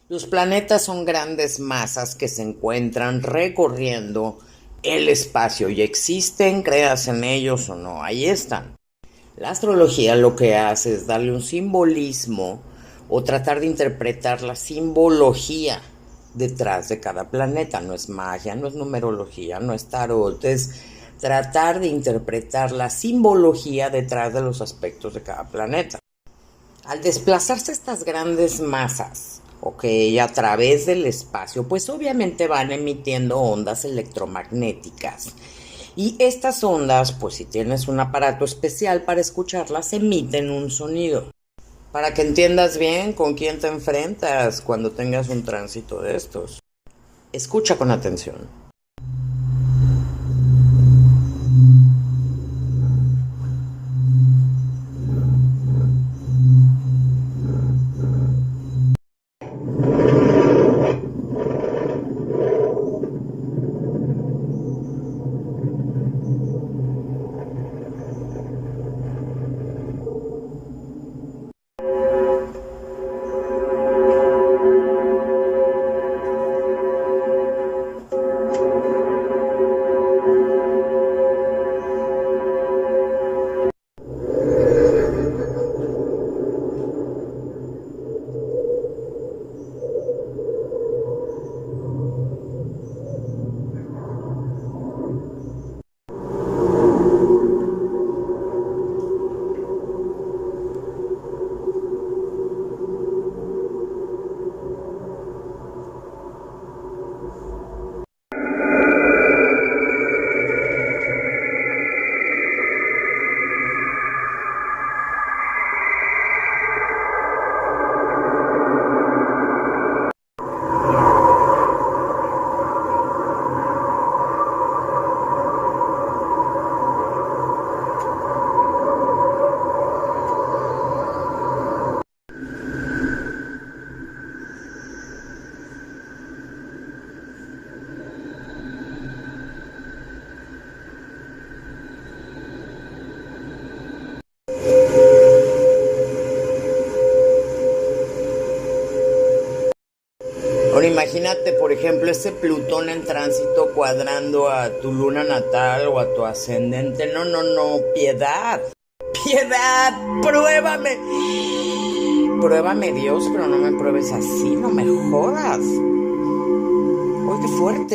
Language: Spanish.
Los planetas son grandes masas que se encuentran recorriendo el espacio y existen, creas en ellos o no, ahí están. La astrología lo que hace es darle un simbolismo o tratar de interpretar la simbología detrás de cada planeta. No es magia, no es numerología, no es tarot, es tratar de interpretar la simbología detrás de los aspectos de cada planeta. Al desplazarse estas grandes masas, ok, a través del espacio, pues obviamente van emitiendo ondas electromagnéticas. Y estas ondas, pues si tienes un aparato especial para escucharlas, emiten un sonido. Para que entiendas bien con quién te enfrentas cuando tengas un tránsito de estos. Escucha con atención. Ahora imagínate, por ejemplo, ese Plutón en tránsito cuadrando a tu luna natal o a tu ascendente. No, no, no, piedad. Piedad, pruébame. Pruébame Dios, pero no me pruebes así, no me jodas. Uy, qué fuerte.